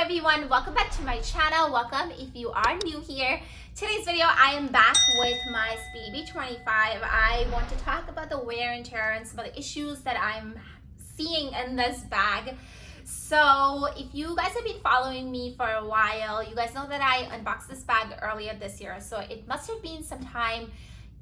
everyone, welcome back to my channel. Welcome if you are new here. Today's video I am back with my Speedy B25. I want to talk about the wear and tear and some of the issues that I'm seeing in this bag. So if you guys have been following me for a while, you guys know that I unboxed this bag earlier this year, so it must have been sometime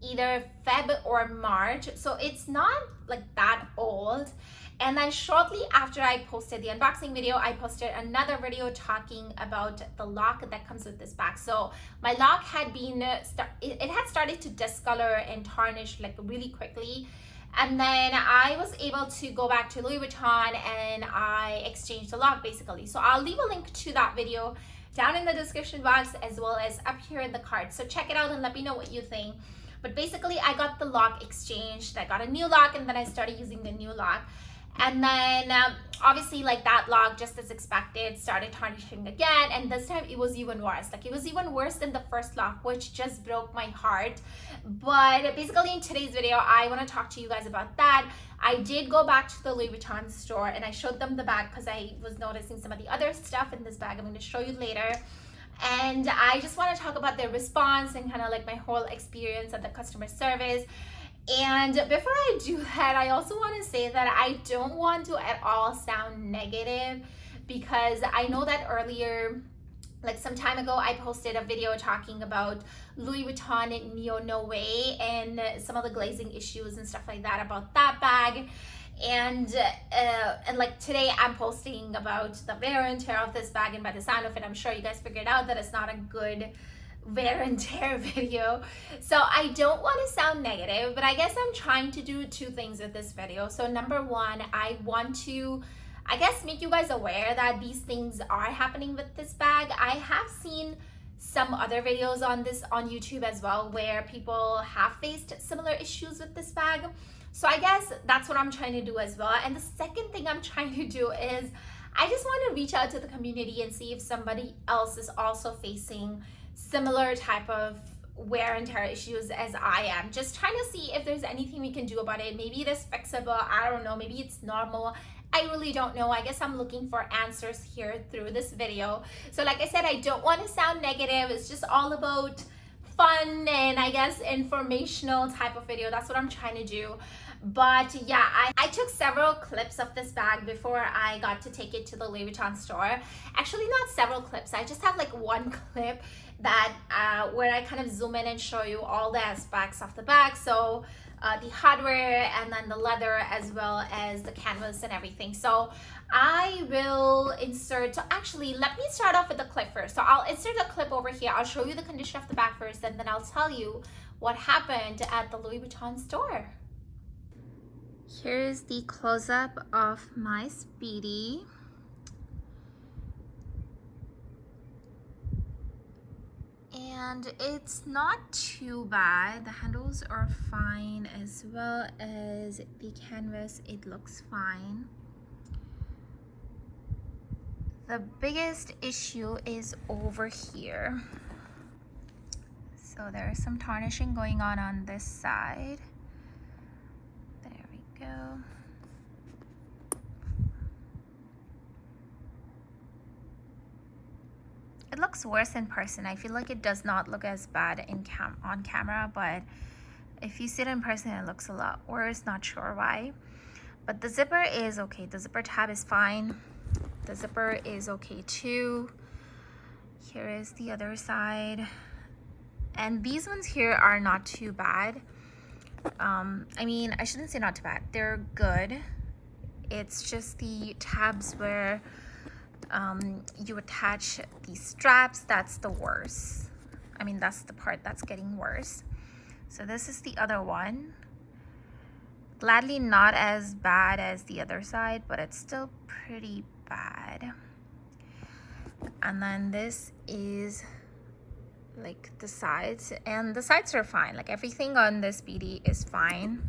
either Feb or March, so it's not like that old. And then shortly after I posted the unboxing video, I posted another video talking about the lock that comes with this bag. So my lock had been, it had started to discolor and tarnish like really quickly. And then I was able to go back to Louis Vuitton and I exchanged the lock basically. So I'll leave a link to that video down in the description box as well as up here in the card. So check it out and let me know what you think. But basically I got the lock exchanged. I got a new lock and then I started using the new lock. And then obviously like that lock, just as expected, started tarnishing again, and this time it was even worse. Like it was even worse than the first lock, which just broke my heart. But basically in today's video I want to talk to you guys about that. I did go back to the Louis Vuitton store and I showed them the bag because I was noticing some of the other stuff in this bag I'm going to show you later. And I just want to talk about their response and kind of like my whole experience at the customer service. And before I do that, I also want to say that I don't want to at all sound negative, because I know that earlier, like some time ago, I posted a video talking about Louis Vuitton Neo No Way and some of the glazing issues and stuff like that about that bag. And like today I'm posting about the wear and tear of this bag, and by the sound of it, I'm sure you guys figured out that it's not a good wear and tear video. So I don't want to sound negative, but I guess I'm trying to do two things with this video. So number one, I want to, I guess, make you guys aware that these things are happening with this bag. I have seen some other videos on this on YouTube as well where people have faced similar issues with this bag. So I guess that's what I'm trying to do as well. And the second thing I'm trying to do is I just want to reach out to the community and see if somebody else is also facing similar type of wear and tear issues as I am. Just trying to see if there's anything we can do about it. Maybe it is fixable, I don't know, maybe it's normal, I really don't know. I guess I'm looking for answers here through this video. So like I said, I don't want to sound negative. It's just all about fun and I guess informational type of video. That's what I'm trying to do. But yeah, I took several clips of this bag before I got to take it to the Louis Vuitton store. Actually, not several clips. I just have like one clip that where I kind of zoom in and show you all the aspects of the bag. So the hardware and then the leather as well as the canvas and everything. So I will insert, so actually let me start off with the clip first. So I'll insert the clip over here. I'll show you the condition of the bag first, and then I'll tell you what happened at the Louis Vuitton store. Here's the close-up of my Speedy. And it's not too bad. The handles are fine as well as the canvas, it looks fine. The biggest issue is over here. So there's some tarnishing going on this side. There we go. It looks worse in person. I feel like it does not look as bad on camera, but if you see it in person, it looks a lot worse. Not sure why. But the zipper is okay. The zipper tab is fine. The zipper is okay too. Here is the other side. And these ones here are not too bad. I mean, I shouldn't say not too bad. They're good. It's just the tabs where you attach these straps, that's the worst. I mean, that's the part that's getting worse. So this is the other one. Gladly not as bad as the other side, but it's still pretty bad. And then this is like the sides, and the sides are fine. Like everything on this Speedy is fine.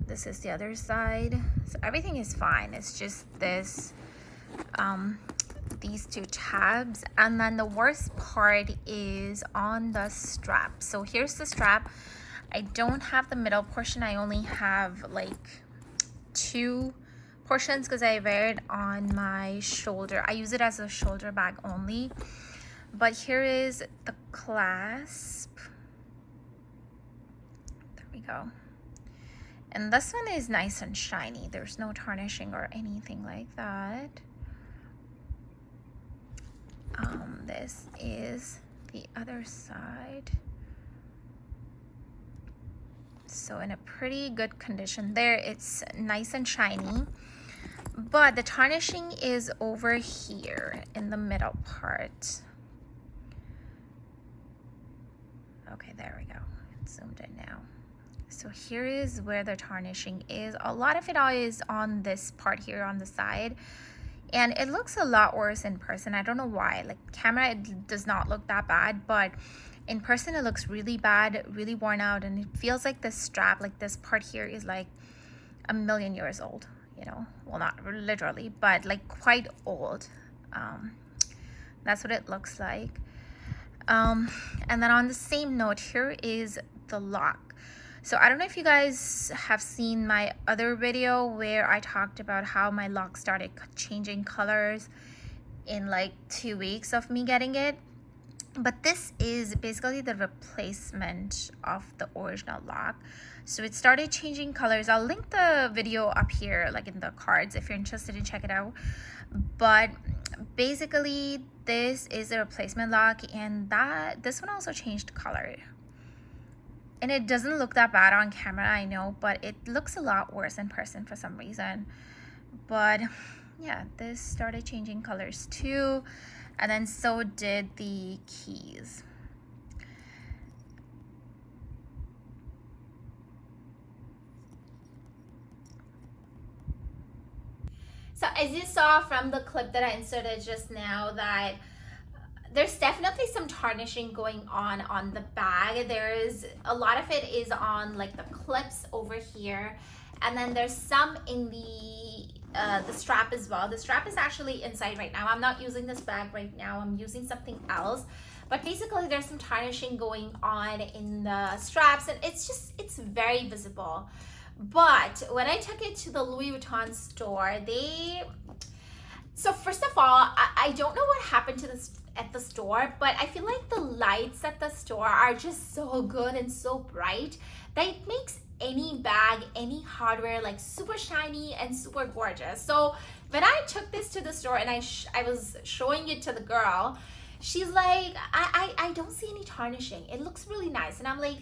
This is the other side, so everything is fine. It's just this these two tabs, and then the worst part is on the strap. So here's the strap. I don't have the middle portion. I only have like two portions because I wear it on my shoulder. I use it as a shoulder bag only. But here is the clasp. There we go. And this one is nice and shiny. There's no tarnishing or anything like that. This is the other side. So in a pretty good condition there. It's nice and shiny, but the tarnishing is over here in the middle part. Okay, there we go. It's zoomed in now. So here is where the tarnishing is. A lot of it is on this part here on the side, and it looks a lot worse in person. I don't know why. Like camera, it does not look that bad, but in person it looks really bad, really worn out, and it feels like this strap, like this part here, is like a million years old, you know. Well, not literally, but like quite old. That's what it looks like. And then on the same note, here is the lock. So I don't know if you guys have seen my other video where I talked about how my lock started changing colors in like 2 weeks of me getting it. But this is basically the replacement of the original lock. So it started changing colors. I'll link the video up here, like in the cards, if you're interested in check it out. But basically this is a replacement lock, and this one also changed color. And it doesn't look that bad on camera, I know, but it looks a lot worse in person for some reason. But yeah, this started changing colors too. And then so did the keys. So as you saw from the clip that I inserted just now, that there's definitely some tarnishing going on the bag. There's a lot of it is on like the clips over here, and then there's some in the strap as well. The strap is actually inside right now. I'm not using this bag right now. I'm using something else. But basically there's some tarnishing going on in the straps, and it's very visible. But when I took it to the Louis Vuitton store, so first of all, I don't know what happened to this at the store, but I feel like the lights at the store are just so good and so bright that it makes any bag, any hardware, like super shiny and super gorgeous. So when I took this to the store and I was showing it to the girl, she's like, I don't see any tarnishing. It looks really nice. And I'm like,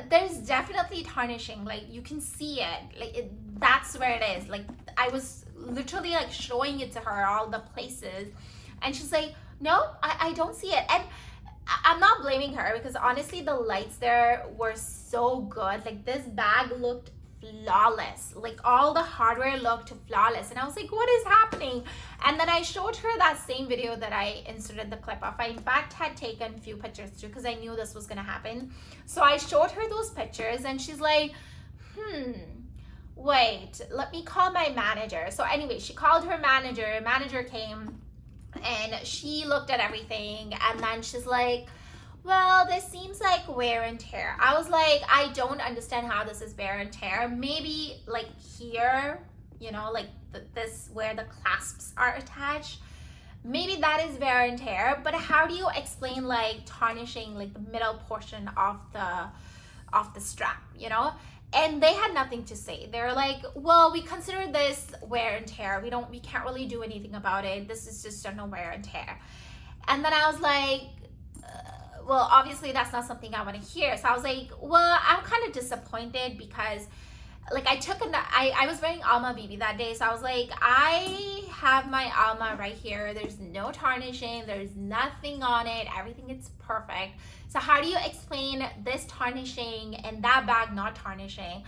there's definitely tarnishing. Like you can see it. Like that's where it is. Like I was literally like showing it to her, all the places, and she's like, no, I don't see it. And I'm not blaming her, because honestly the lights there were so good. Like this bag looked flawless. Like all the hardware looked flawless, and I was like, what is happening? And then I showed her that same video that I inserted the clip of. I in fact had taken a few pictures too, because I knew this was gonna happen. So I showed her those pictures, and she's like, wait, let me call my manager. So anyway, she called her manager. Manager came and she looked at everything, and then she's like, well, this seems like wear and tear. I was like, I don't understand how this is wear and tear. Maybe like here, you know, like this where the clasps are attached, maybe that is wear and tear. But how do you explain like tarnishing like the middle portion of the strap, you know? And they had nothing to say. They're like, well, we consider this wear and tear. We can't really do anything about it. This is just a no wear and tear. And then I was like, well, obviously that's not something I want to hear. So I was like, well, I'm kind of disappointed, because like I was wearing Alma BB that day. So I was like, I have my Alma right here. There's no tarnishing. There's nothing on it. Everything is perfect. So how do you explain this tarnishing and that bag not tarnishing?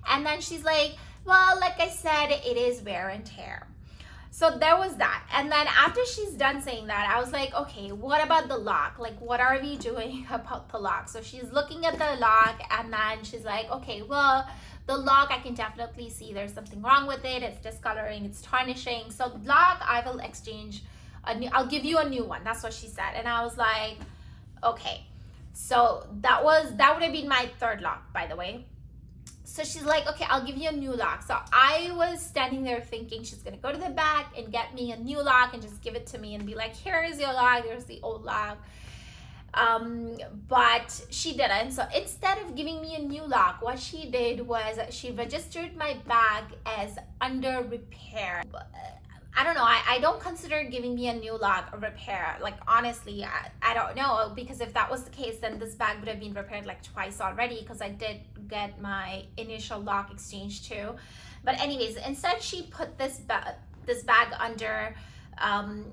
And then she's like, well, like I said, it is wear and tear. So there was that. And then after she's done saying that, I was like, okay, what about the lock? Like, what are we doing about the lock? So she's looking at the lock, and then she's like, okay, well, the lock, I can definitely see there's something wrong with it. It's discoloring, it's tarnishing. So lock, I will exchange I'll give you a new one. That's what she said. And I was like, okay. So that would have been my third lock, by the way. So she's like, okay, I'll give you a new lock. So I was standing there thinking she's gonna go to the back and get me a new lock and just give it to me and be like, here is your lock, there's the old lock. But she didn't. So instead of giving me a new lock, what she did was she registered my bag as under repair. I don't know, I don't consider giving me a new lock a repair. Like, honestly, I don't know, because if that was the case, then this bag would have been repaired like twice already, because I did get my initial lock exchanged too. But anyways, instead she put this bag under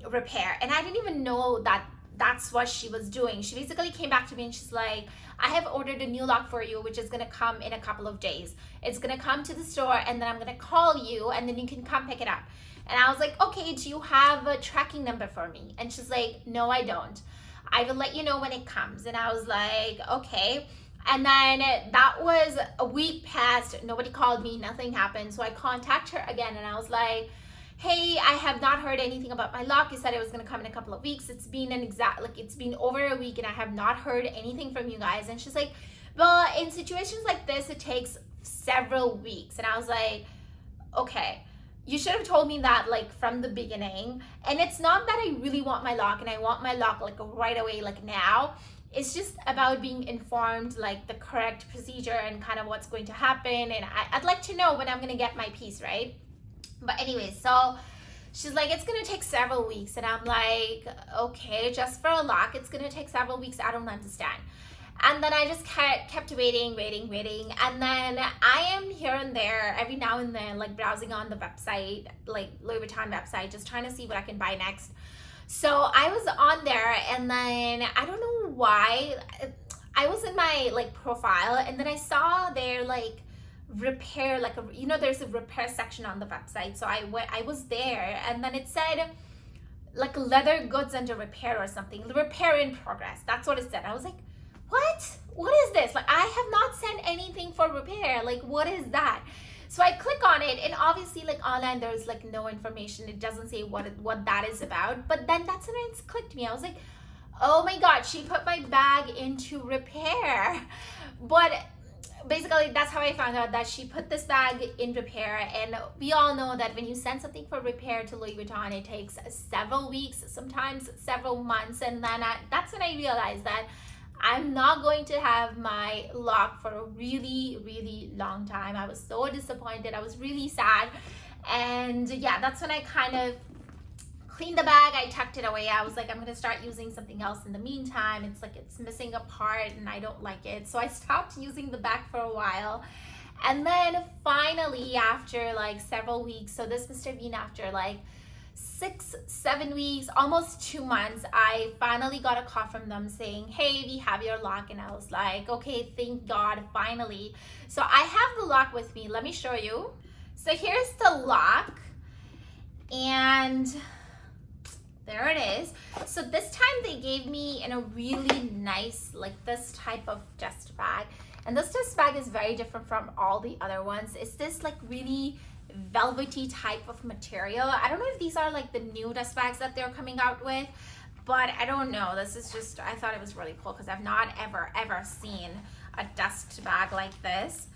repair, and I didn't even know that that's what she was doing. She basically came back to me and she's like, I have ordered a new lock for you, which is gonna come in a couple of days. It's gonna come to the store, and then I'm gonna call you, and then you can come pick it up. And I was like, okay, do you have a tracking number for me? And she's like, no, I don't. I will let you know when it comes. And I was like, okay. And then that was a week passed, nobody called me, nothing happened. So I contacted her again, and I was like, hey, I have not heard anything about my lock. You said it was gonna come in a couple of weeks. It's been it's been over a week, and I have not heard anything from you guys. And she's like, well, in situations like this, it takes several weeks. And I was like, okay, you should have told me that like from the beginning. And it's not that I really want my lock and I want my lock like right away, like now. It's just about being informed, like the correct procedure and kind of what's going to happen. And I'd like to know when I'm gonna get my piece, right? But anyway, so she's like, it's gonna take several weeks. And I'm like, okay, just for a lock, it's gonna take several weeks. I don't understand. And then I just kept waiting. And then I am here and there every now and then, like browsing on the website, like Louis Vuitton website, just trying to see what I can buy next. So I was on there, and then I don't know why, I was in my like profile, and then I saw there like repair, like there's a repair section on the website. So I was there, and then it said like leather goods under repair or something, repair in progress. That's what it said. I was like, what is this? Like, I have not sent anything for repair. Like, what is that? So I click on it, and obviously like online there's like no information. It doesn't say what that is about. But then that's when it clicked me. I was like, oh my god, she put my bag into repair. But basically that's how I found out that she put this bag in repair. And we all know that when you send something for repair to Louis Vuitton, it takes several weeks, sometimes several months. And then that's when I realized that I'm not going to have my lock for a really, really long time. I was so disappointed. I was really sad. And yeah, that's when I kind of cleaned the bag. I tucked it away. I was like, I'm going to start using something else in the meantime. It's like it's missing a part and I don't like it. So I stopped using the bag for a while. And then finally, after like several weeks, so this must have been after like 6-7 weeks, almost 2 months, I finally got a call from them saying, hey, we have your lock. And I was like, okay, thank God, finally. So I have the lock with me. Let me show you. So here's the lock, and there it is. So this time they gave me in a really nice, like this type of dust bag. And this dust bag is very different from all the other ones. It's this like really velvety type of material. I don't know if these are like the new dust bags that they're coming out with, but I don't know. This is just, I thought it was really cool because I've not ever seen a dust bag like this.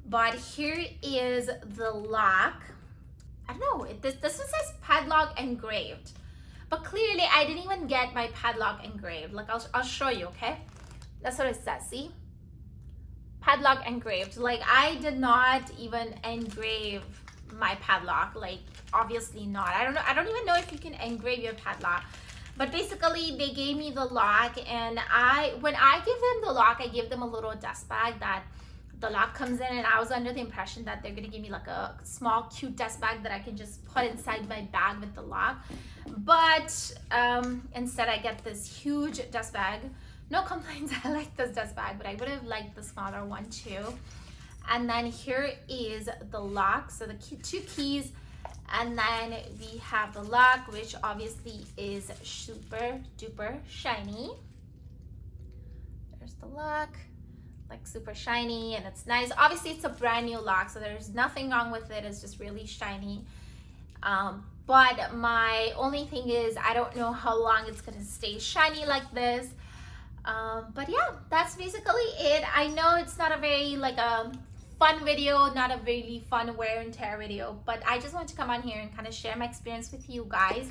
But here is the lock. I don't know, this one says padlock engraved, but clearly I didn't even get my padlock engraved. Like I'll show you, okay? That's what it says, see? Padlock engraved. Like I did not even engrave my padlock, like obviously not. I don't even know if you can engrave your padlock. But basically they gave me the lock, and when I give them the lock, I give them a little dust bag that the lock comes in, and I was under the impression that they're gonna give me like a small cute dust bag that I can just put inside my bag with the lock. But instead I get this huge dust bag. No complaints, I like this dust bag, but I would have liked the smaller one too. And then here is the lock, so the 2 keys, and then we have the lock, which obviously is super duper shiny. There's the lock, like super shiny, and it's nice. Obviously it's a brand new lock, so there's nothing wrong with it. It's just really shiny. But my only thing is I don't know how long it's gonna stay shiny like this. But yeah, that's basically it. I know it's not a very like fun video, not a really fun wear and tear video, but I just want to come on here and kind of share my experience with you guys.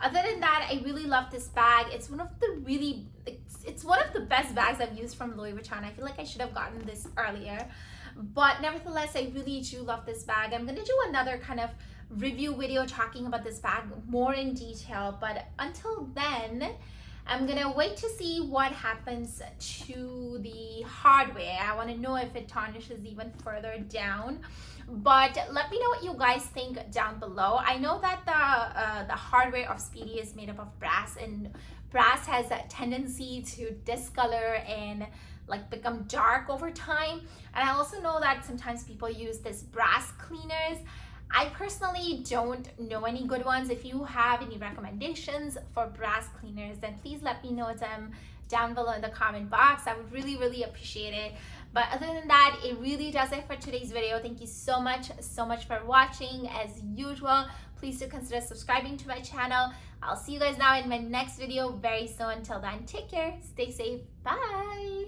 Other than that, I really love this bag. It's one of the best bags I've used from Louis Vuitton. I feel like I should have gotten this earlier, but nevertheless, I really do love this bag. I'm gonna do another kind of review video talking about this bag more in detail, but until then, I'm gonna wait to see what happens to the hardware. I want to know if it tarnishes even further down, but let me know what you guys think down below. I know that the hardware of Speedy is made up of brass, and brass has a tendency to discolor and like become dark over time. And I also know that sometimes people use this brass cleaners. I personally don't know any good ones. If you have any recommendations for brass cleaners, then please let me know them down below in the comment box. I would really appreciate it. But other than that, it really does it for today's video. Thank you so much for watching. As usual, please do consider subscribing to my channel. I'll see you guys now in my next video very soon. Until then, take care, stay safe, bye.